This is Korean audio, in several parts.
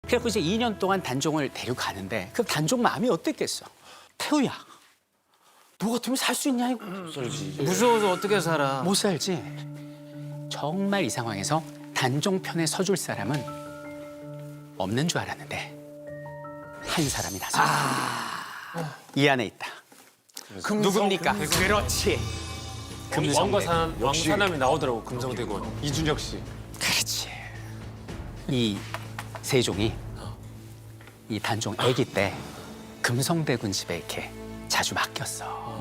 그래서 이제 2년 동안 단종을 데려가는데 그 단종 마음이 어땠겠어? 태우야, 너 같으면 살 수 있냐 이거? 무서워서 어떻게 살아? 못 살지. 정말 이 상황에서 단종 편에 서줄 사람은 없는 줄 알았는데 한 사람이 나서 이 안에 있다. 누굽니까? 그렇지. 금성대군. 왕사남이 나오더라고, 금성대군. 이준혁 씨. 그렇지. 이 세종이 이 단종 아기 때 금성대군 집에 이렇게 자주 맡겼어.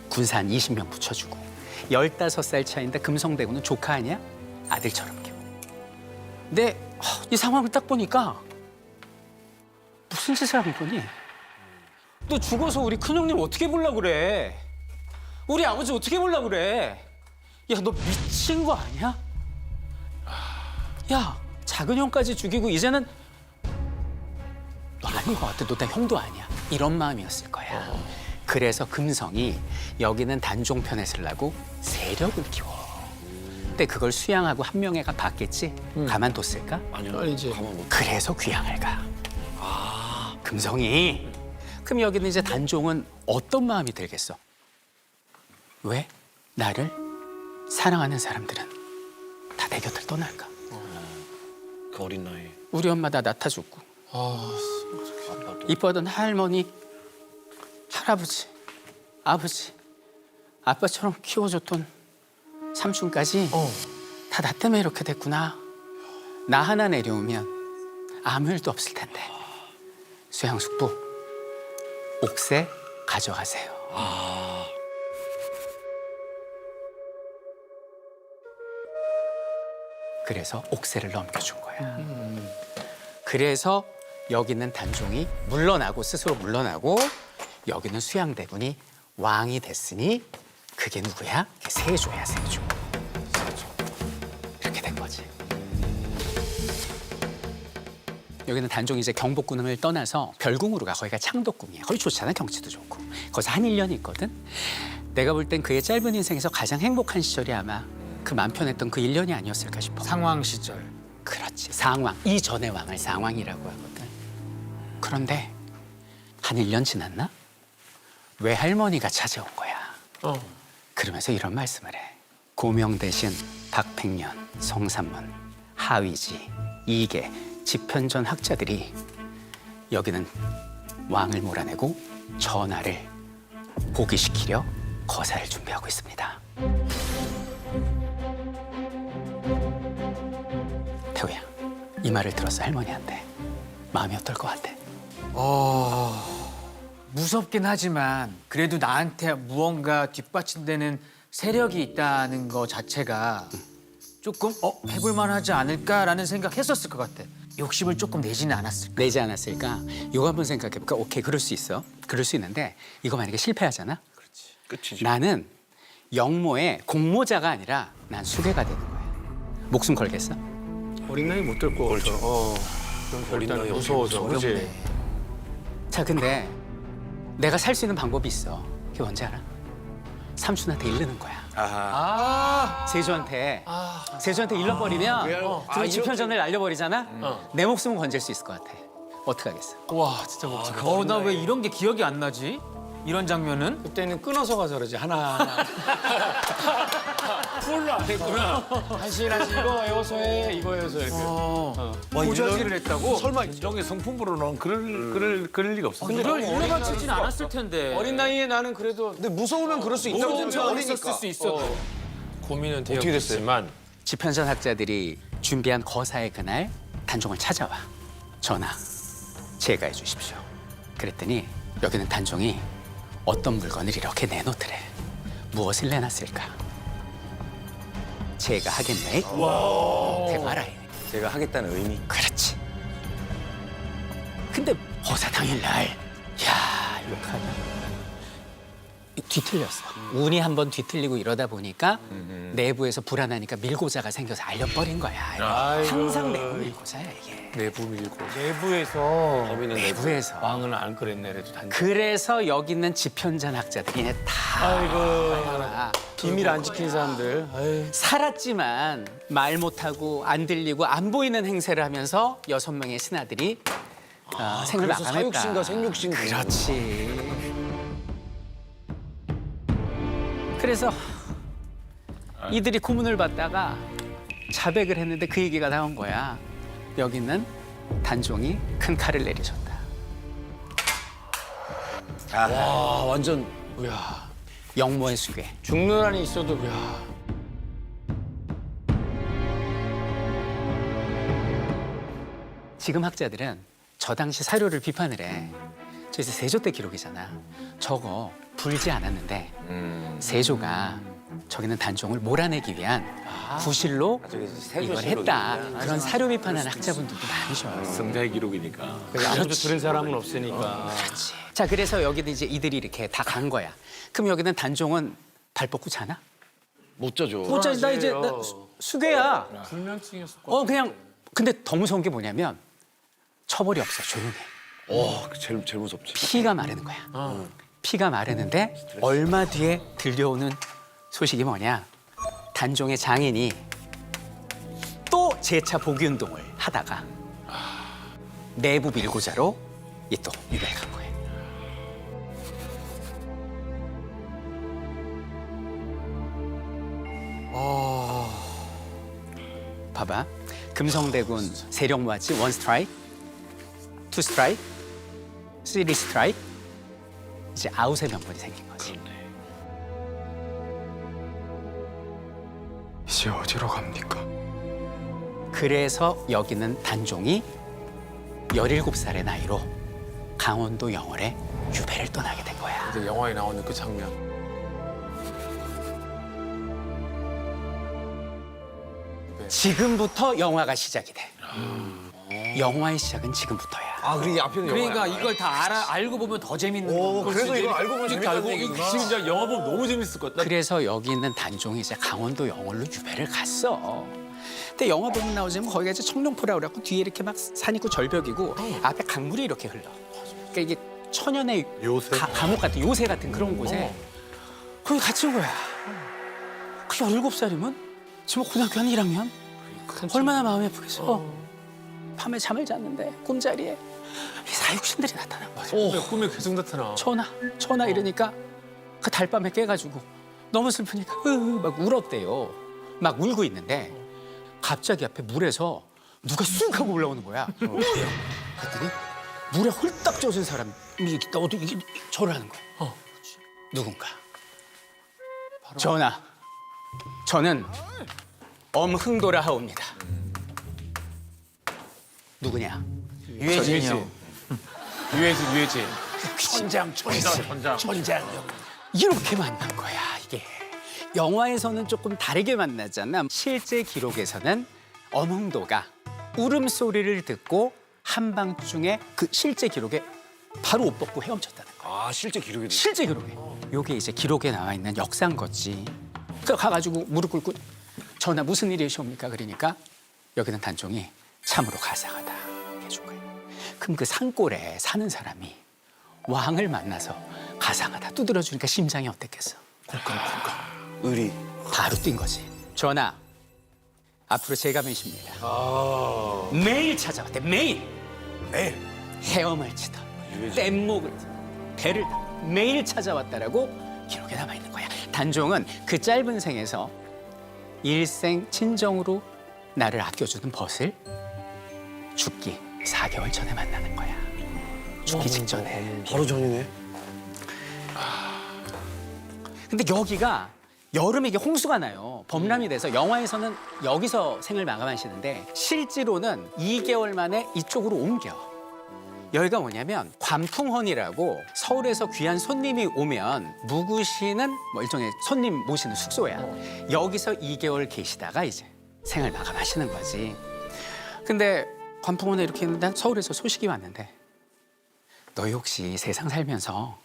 군사 한 20명 붙여주고 15살 차인데 금성대군은 조카 아니야? 아들처럼 키워. 근데 이 상황을 딱 보니까 무슨 짓을 한 거니? 너 죽어서 우리 큰형님 어떻게 보려고 그래? 우리 아버지 어떻게 보려고 그래? 야, 너 미친 거 아니야? 야, 작은 형까지 죽이고 이제는 너 아닌 것 같아. 너 내 형도 아니야. 이런 마음이었을 거야. 그래서 금성이 여기는 단종 편에 쓰려고 세력을 키워. 근데 그걸 수양하고 한 명애가 봤겠지? 가만뒀을까? 아니지. 그래서 귀향을 가. 금성이. 그럼 여기는 이제 단종은 어떤 마음이 들겠어? 왜 나를 사랑하는 사람들은 다 내 곁을 떠날까? 그 어린 나이에. 우리 엄마 다 낳다 죽고 이뻐하던 할머니, 할아버지, 아버지, 아빠처럼 키워줬던 삼촌까지 다 나 때문에 이렇게 됐구나. 나 하나 내려오면 아무 일도 없을 텐데. 수양숙부, 옥새 가져가세요. 그래서 옥새를 넘겨준 거야. 그래서 여기는 단종이 물러나고 스스로 물러나고 여기는 수양대군이 왕이 됐으니 그게 누구야? 세조야, 세조. 이렇게 된 거지. 여기는 단종이 이제 경복궁을 떠나서 별궁으로 가. 거기가 창덕궁이야. 거기 좋잖아, 경치도 좋고. 거기서 한 1년 있거든. 내가 볼 땐 그의 짧은 인생에서 가장 행복한 시절이 아마 그 맘 편했던 그 1년이 아니었을까 싶어. 상왕 시절. 그렇지. 상왕. 이전의 왕을 상왕이라고 하거든. 그런데 한 1년 지났나? 외할머니가 찾아온 거야. 그러면서 이런 말씀을 해. 고명 대신 박팽년, 성삼문, 하위지, 이계, 지편전 학자들이 여기는 왕을 몰아내고 전하를 복위시키려 거사를 준비하고 있습니다. 태우야, 이 말을 들었어, 할머니한테. 마음이 어떨 것 같아? 무섭긴 하지만 그래도 나한테 무언가 뒷받침되는 세력이 있다는 거 자체가 조금 해볼 만하지 않을까라는 생각했었을 것 같아. 욕심을 조금 내지는 않았을까. 내지 않았을까? 이거 한번 생각해볼까? 오케이, 그럴 수 있어. 그럴 수 있는데 이거 만약에 실패하잖아? 끝이지. 나는 영모의 공모자가 아니라 난 수괴가 되는 거야. 목숨 걸겠어? 어린 나이 못 들 거 같아. 어린 나이에 일단 무서워서, 그렇지? 자, 근데 내가 살 수 있는 방법이 있어. 그게 뭔지 알아? 삼촌한테 일르는 거야. 세조한테 일러버리면 그 지편전을 날려버리잖아? 내 목숨은 건질 수 있을 것 같아. 어떻게 하겠어? 와, 진짜 멋지다. 나 왜 이런 게 기억이 안 나지? 이런 장면은? 그때는 끊어서 가서 그러지, 하나. 풀로 안 했구나. 한시 이거 외워서 해, 이거 외워서 해. 고자질을 했다고? 설마 이런 게 성품으로는 그럴 리가 없어. 그걸 일러바치진 않았을 텐데. 어린 나이에 나는 그래도 근데 무서우면 그럴 수 있다고 생각. 어리니까. 수 있어. 고민은 어떻게 됐어요? 되었지만 지편전 학자들이 준비한 거사의 그날 단종을 찾아와. 전하, 제가 해주십시오. 그랬더니 여기는 단종이 어떤 물건을 이렇게 내놓더래. 무엇을 내놨을까? 제가 하겠네. 대봐라. 제가 하겠다는 의미. 그렇지. 근데 허사 당일날, 야, 이거 어떡하냐. 뒤틀렸어. 운이 한번 뒤틀리고 이러다 보니까 내부에서 불안하니까 밀고자가 생겨서 알려버린 거야. 항상 내부 밀고자야 이게. 내부 밀고. 내부에서 범인은 내부에서. 왕은 안 그랬네 그래도 단지. 그래서 여기 있는 지편전 학자들이 이제 다 아이고 비밀 안 지키는 사람들. 아유. 살았지만 말 못하고 안 들리고 안 보이는 행세를 하면서 6명의 신하들이 생을 그래서 마감했다. 사육신과 생육신. 그렇지. 그래서 이들이 고문을 받다가 자백을 했는데 그 얘기가 나온 거야. 여기는 단종이 큰 칼을 내리셨다. 와 완전 야 영모의 수괴. 죽는 한이 있어도 야. 지금 학자들은 저 당시 사료를 비판을 해. 저 이제 세조 때 기록이잖아. 저거 불지 않았는데 세조가 저기는 단종을 몰아내기 위한 구실로 이걸 했다. 그런 사료 비판하는 학자분들도 많으셔. 성자의 기록이니까. 아무도 들은 사람은 없으니까. 그렇지. 자, 그래서 여기는 이제 이들이 이렇게 다 간 거야. 그럼 여기는 단종은 발 뻗고 자나? 못 자죠. 못 자지. 나 이제 나 수괴야. 불면증이었을 그냥 근데 더 무서운 게 뭐냐면 처벌이 없어. 조용해. 제일 무섭지. 피가 마르는 거야. 피가 마르는데 얼마 뒤에 들려오는 소식이 뭐냐? 단종의 장인이 또 재차 복위 운동을 하다가 내부 밀고자로 이 또 유배를 간 거예요. 봐봐. 금성대군 세력 모았지. 1 스트라이크, 2 스트라이크, 3 스트라이크. 이제 아웃의 명분이 생긴 거지. 이제 어디로 갑니까? 그래서 여기는 단종이 17살의 나이로 강원도 영월에 유배를 떠나게 된 거야. 근데 영화에 나오는 그 장면. 지금부터 영화가 시작이 돼. 영화의 시작은 지금부터야. 아, 그게 앞에는 그러니까 이걸 다 알고 보면 더 재밌는 오, 거. 그래서 이걸 알고 보면 재밌다는 얘기구나. 지금 진짜 영화 보면 너무 재밌을 것 같다. 그래서 여기 있는 단종이 이제 강원도 영월로 유배를 갔어. 근데 영화 보면 나오지만 거기가 이제 청룡포라고 그래갖고 뒤에 이렇게 막 산 있고 절벽이고 앞에 강물이 이렇게 흘러. 그러니까 이게 천연의 요새? 감옥 같은 요새 같은 그런 곳에 거기 갇힌 거야. 그 17살이면 지금 고등학교 한 1학년? 얼마나 마음이 아프겠어. 밤에 잠을 잤는데 꿈자리에 이 사육신들이 나타난 거야. 꿈에 계속 나타나. 전화 이러니까 그 달밤에 깨가지고 너무 슬프니까 막 울었대요. 막 울고 있는데 갑자기 앞에 물에서 누가 쑥 하고 올라오는 거야. 그랬더니 물에 홀딱 젖은 사람이 어디 이게 절을 하는 거야. 누군가. 전하, 저는 엄흥도라 하옵니다. 누구냐? 유해진이요. 유해진. 천장. 이렇게 만난 거야 이게. 영화에서는 조금 다르게 만나잖아. 실제 기록에서는 엄흥도가 울음소리를 듣고 한밤중에 그 실제 기록에 바로 옷 벗고 헤엄쳤다는 거야. 아, 실제 기록이 돼. 실제 기록에. 요게 이제 기록에 나와 있는 역사인 거지. 그 가가지고 무릎 꿇고 전하 무슨 일이시옵니까? 그러니까 여기는 단종이 참으로 가상하다 해준 거예요. 그럼 그 산골에 사는 사람이 왕을 만나서 가상하다 두드려주니까 심장이 어땠겠어? 의리. 바로 뛴 거지. 전하, 앞으로 제가 메십니다. 매일 찾아왔대. 매일 헤엄을 치던 뗏목을 치던 배를 매일 찾아왔다라고 기록에 남아 있는 거야. 단종은 그 짧은 생에서 일생 친정으로 나를 아껴주는 벗을 죽기 4개월 전에 만나는 거야. 죽기 직전에. 바로 전이네. 근데 여기가 여름에 이게 홍수가 나요. 범람이 돼서 영화에서는 여기서 생을 마감하시는데 실제로는 2개월 만에 이쪽으로 옮겨. 여기가 뭐냐면 관풍헌이라고 서울에서 귀한 손님이 오면 묵으시는 뭐 일종의 손님 모시는 숙소야. 여기서 2개월 계시다가 이제 생을 마감하시는 거지. 근데 관풍헌에 이렇게 있는데 서울에서 소식이 왔는데 너희 혹시 세상 살면서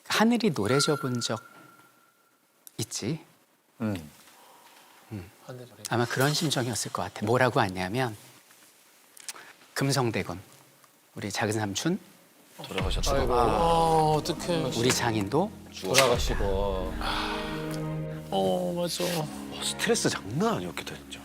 하늘이 노래져 본 적 있지. 아마 그런 심정이었을 것 같아. 뭐라고 왔냐면 금성대군 우리 작은 삼촌 돌아가셨다. 어떡해. 우리 장인도 돌아가시고. 맞아. 스트레스 장난 아니었겠다 진짜.